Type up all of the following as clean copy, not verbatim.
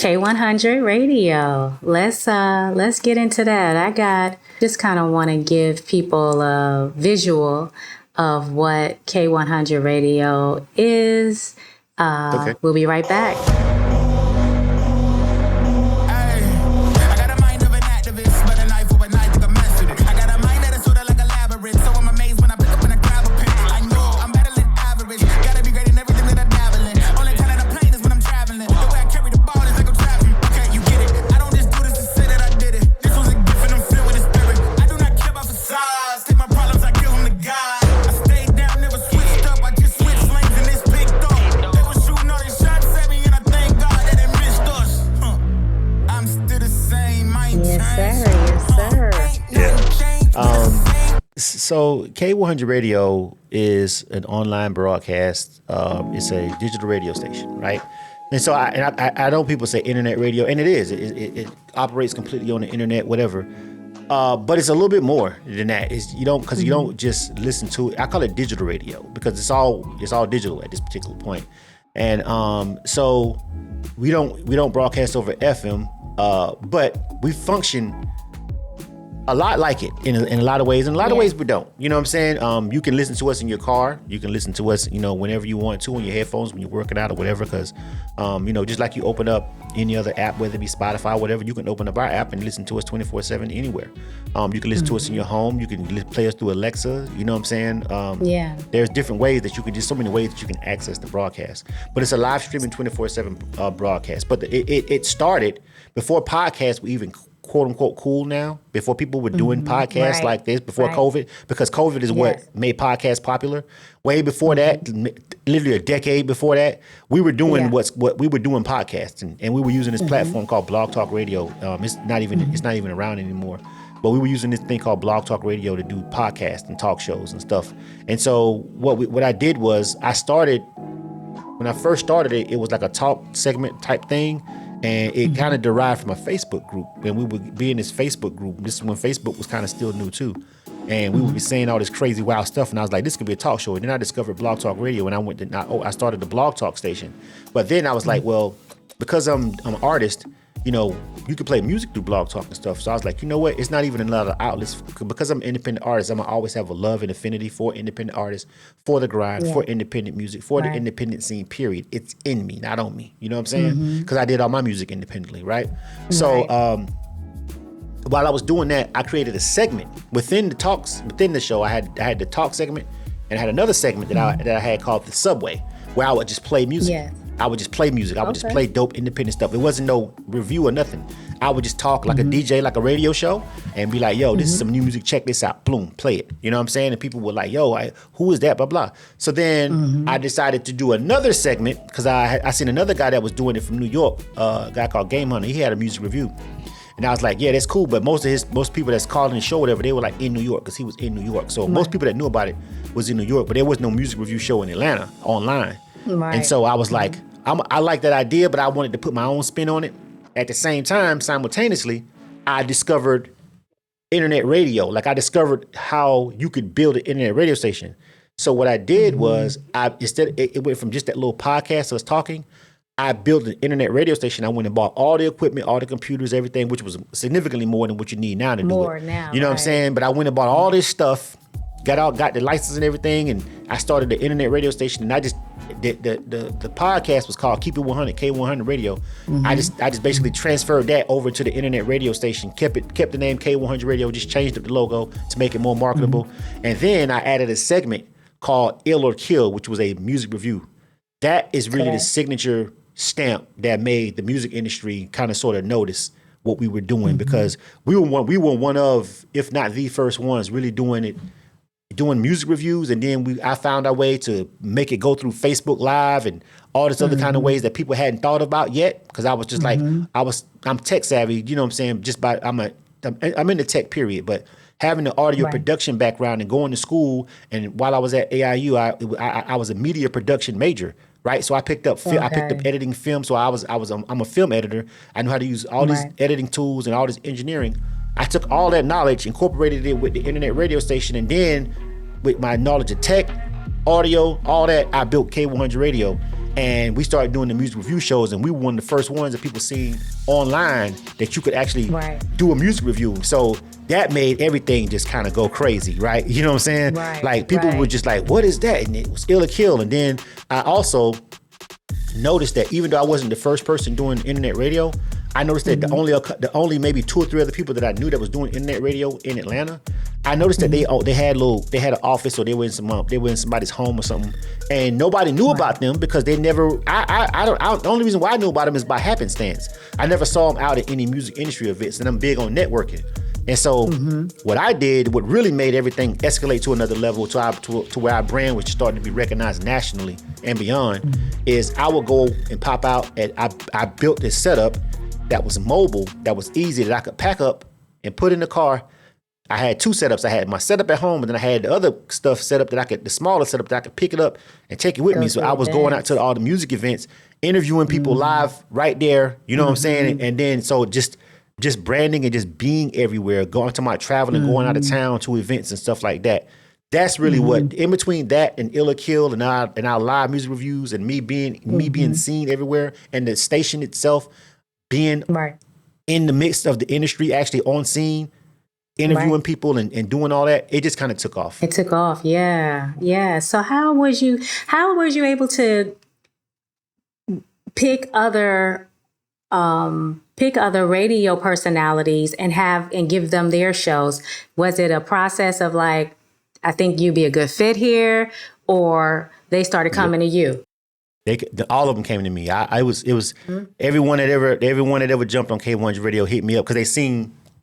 K-100 radio. Let's get into that. I just kind of want to give people a visual of what K-100 radio is. Okay. We'll be right back. So K-100 Radio is an online broadcast. It's a digital radio station, right? And so I know people say internet radio, and it is. It operates completely on the internet, whatever. But it's a little bit more than that. You don't just listen to it. I call it digital radio because it's all digital at this particular point. And so we don't broadcast over FM, but we function a lot like it in a lot of ways. In a lot of ways we don't. You know what I'm saying? You can listen to us in your car. You can listen to us, whenever you want to on your headphones when you're working out or whatever. Because, just like you open up any other app, whether it be Spotify or whatever, you can open up our app and listen to us 24/7 anywhere. You can listen to us in your home. You can play us through Alexa. You know what I'm saying? There's different ways that you can, just so many ways that you can access the broadcast. But it's a live streaming 24/7 broadcast. But it started before podcasts were even quote unquote cool now, before people were doing podcasts like this, before COVID, because COVID is what made podcasts popular. Way before that, literally a decade before that, we were doing what we were doing podcasts, and we were using this platform called Blog Talk Radio. It's not even around anymore. But we were using this thing called Blog Talk Radio to do podcasts and talk shows and stuff. And so what I did was when I first started it was like a talk segment type thing. And it kind of derived from a Facebook group. And we would be in this Facebook group. This is when Facebook was kind of still new too. And we would be saying all this crazy, wild stuff. And I was like, this could be a talk show. And then I discovered Blog Talk Radio. And I started the Blog Talk station. But then I was like, well, because I'm an artist, you can play music through Blog Talk and stuff. So I was like, you know what? It's not even a lot of outlets. Because I'm an independent artist, I'm going to always have a love and affinity for independent artists, for the grind, for independent music, for the independent scene, period. It's in me, not on me. You know what I'm saying? Because I did all my music independently, right? So while I was doing that, I created a segment within the show. I had the talk segment, and I had another segment that I had called The Subway, where I would just play music. Yeah. I would just play music. I would just play dope independent stuff. It wasn't no review or nothing. I would just talk like a DJ, like a radio show, and be like, yo, this is some new music. Check this out. Boom, play it. You know what I'm saying? And people were like, yo, who is that? Blah, blah. So then I decided to do another segment because I seen another guy that was doing it from New York, a guy called K-100. He had a music review. And I was like, yeah, that's cool. But most people that's calling the show, whatever, they were like in New York because he was in New York. So most people that knew about it was in New York, but there was no music review show in Atlanta online. Right. And so I was like, I like that idea, but I wanted to put my own spin on it. At the same time, simultaneously, I discovered internet radio. Like I discovered how you could build an internet radio station. So what I did was it went from just that little podcast us talking. I built an internet radio station. I went and bought all the equipment, all the computers, everything, which was significantly more than what you need now to do it. You know what I'm saying? But I went and bought all this stuff, got the license and everything, and I started the internet radio station. And I just the podcast was called Keep It 100, K-100 Radio. I just basically transferred that over to the internet radio station, kept the name K-100 Radio, just changed up the logo to make it more marketable. And then I added a segment called Ill or Kill, which was a music review. That is really the signature stamp that made the music industry kind of sort of notice what we were doing, because we were one of, if not the first ones, really doing music reviews. And then I found our way to make it go through Facebook Live and all this other kind of ways that people hadn't thought about yet. Because I was just like, I'm tech savvy, you know what I'm saying? I'm in the tech period, but having the audio production background and going to school, and while I was at AIU, I was a media production major, right? So I picked up editing film. So I'm a film editor. I know how to use all these editing tools and all this engineering. I took all that knowledge, incorporated it with the internet radio station, and then with my knowledge of tech, audio, all that, I built K-100 Radio. And we started doing the music review shows, and we were one of the first ones that people seen online that you could actually do a music review. So that made everything just kind of go crazy, right? You know what I'm saying? Right, like people were just like, what is that? And it was Ill or Kill. And then I also noticed that even though I wasn't the first person doing internet radio, I noticed that the only maybe 2 or 3 other people that I knew that was doing internet radio in Atlanta, I noticed that they had an office, or they were in somebody's home or something, and nobody knew about them because they never. The only reason why I knew about them is by happenstance. I never saw them out at any music industry events, and I'm big on networking. And so what I did, what really made everything escalate to another level, to where our brand was starting to be recognized nationally and beyond, is I would go and pop out. I built this setup that was mobile, that was easy, that I could pack up and put in the car. I had 2 setups. I had my setup at home, and then I had the other stuff set up the smaller setup that I could pick it up and take it with me. So I was going out to all the music events, interviewing people live right there. You know what I'm saying? And then so just branding and just being everywhere, going to my traveling, going out of town to events and stuff like that. That's really what, in between that and Ill or Kill and our live music reviews and me being seen everywhere, and the station itself being in the midst of the industry, actually on scene, interviewing people and doing all that, it just kind of took off. It took off, yeah. Yeah. So how was you able to pick other radio personalities and give them their shows? Was it a process of like, I think you'd be a good fit here, or they started coming to you? All of them came to me. It was everyone that ever jumped on K-100 Radio hit me up because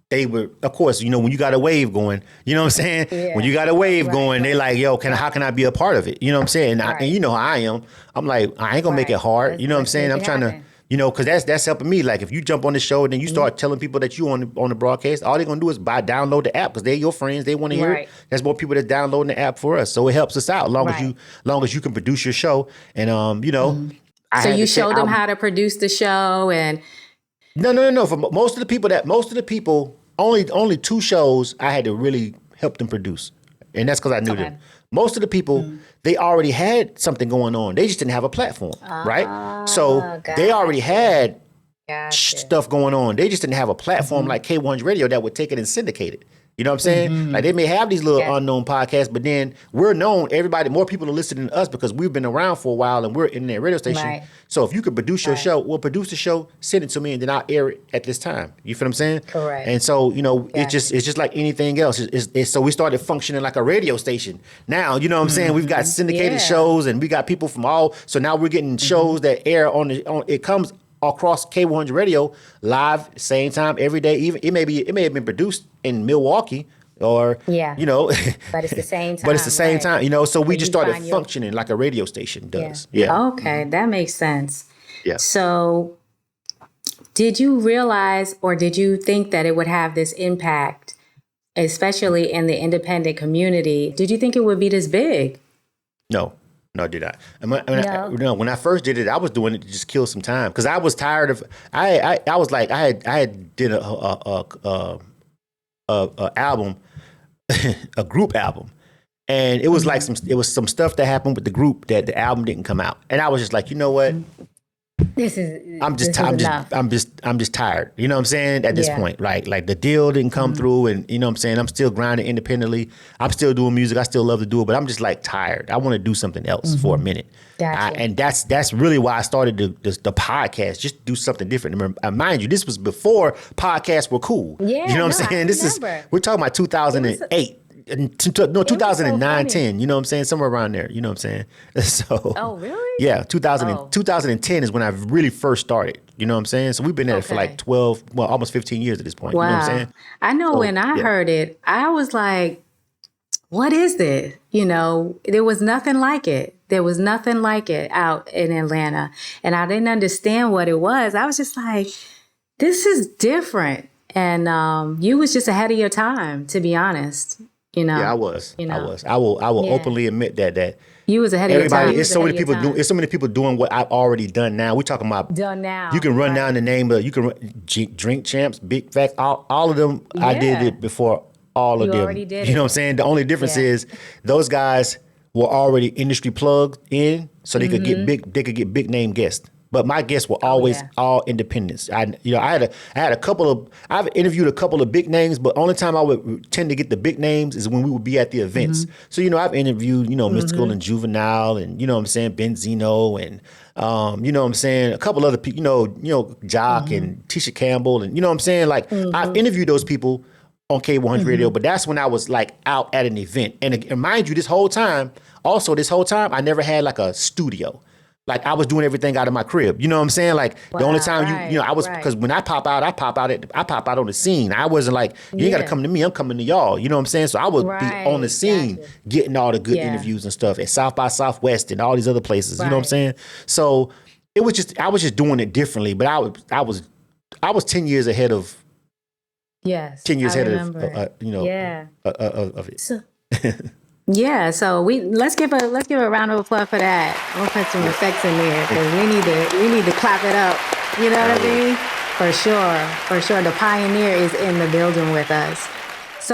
they were, of course, you know, when you got a wave going, you know what I'm saying? Yeah. When you got a wave going, they like, yo, how can I be a part of it? You know what I'm saying? And you know how I am. I'm like, I ain't gonna make it hard. You know what I'm saying? I'm trying to, you know, because that's helping me. Like if you jump on the show and then you start telling people that you on the broadcast, all they're gonna do is download the app because they're your friends. They want to hear it. There's more people that downloading the app for us, so it helps us out. Long as you can produce your show, and you know. So you showed them how to produce the show, and no. For most of the people, only 2 shows I had to really help them produce, and that's because I knew them. Most of the people, they already had something going on. They just didn't have a platform, right? So they already had stuff going on. They just didn't have a platform like K-100 Radio that would take it and syndicate it. You know what I'm saying? Like they may have these little unknown podcasts, but then we're known. More people are listening to us because we've been around for a while and we're in that radio station. Right. So if you could produce your show, we'll produce the show, send it to me, and then I'll air it at this time. You feel what I'm saying? Correct. And so, you know, it's just like anything else. So we started functioning like a radio station. Now, you know what I'm saying? We've got syndicated shows and we got people from all. So now we're getting shows that air on it comes across K-100 Radio live, same time, every day. Even it may have been produced in Milwaukee or you know, but it's the same time. But it's the same time, you know. So we just started functioning like a radio station does. Yeah. Okay, that makes sense. Yeah. So, did you realize, or did you think that it would have this impact, especially in the independent community? Did you think it would be this big? No, did I? When I first did it, I was doing it to just kill some time because I was tired of. I was like I had did a album, a group album, and it was like some stuff that happened with the group that the album didn't come out, and I was just like, you know what? I'm just tired. You know what I'm saying? At this point, right? Like the deal didn't come through, and you know what I'm saying? I'm still grinding independently. I'm still doing music. I still love to do it, but I'm just like tired. I want to do something else for a minute. Gotcha. And that's really why I started the podcast, just to do something different. Mind you, this was before podcasts were cool. Yeah, you know what I'm saying? We're talking about 2008. 2009, 10, you know what I'm saying? Somewhere around there, you know what I'm saying? So, oh, really? Yeah, 2010 is when I really first started, you know what I'm saying? So we've been at it for like almost 15 years at this point, wow. You know what I'm saying? I know when I heard it, I was like, what is this? You know, there was nothing like it. There was nothing like it out in Atlanta. And I didn't understand what it was. I was just like, this is different. And you was just ahead of your time, to be honest. You know, yeah, I was. You know? I will openly admit that you was ahead of your time. It's so many people doing. It's so many people doing what I've already done now. We're talking about done now. You can run down the name of Drink Champs, Big Facts, all of them. Yeah. I did it before all of them. Already did you know what I'm saying? The only difference is those guys were already industry plugged in, so they could get big name guests. But my guests were always all independents. I've interviewed a couple of big names, but only time I would tend to get the big names is when we would be at the events. So, I've interviewed, Mystical and Juvenile and, Benzino and, a couple other people, Jock and Tisha Campbell and, I've interviewed those people on K-100 Radio, but that's when I was like out at an event. And mind you, this whole time, I never had like a studio. Like I was doing everything out of my crib. You know what I'm saying? Like the only time I was, because when I pop out on the scene. I wasn't like, you ain't got to come to me, I'm coming to y'all. You know what I'm saying? So I would be on the scene getting all the good interviews and stuff at South by Southwest and all these other places. You know what I'm saying? So I was just doing it differently, but I was 10 years ahead of, 10 years ahead of it. So, yeah, so let's give a round of applause for that. We'll put some effects in there because we need to clap it up. You know what I mean? For sure. The pioneer is in the building with us. So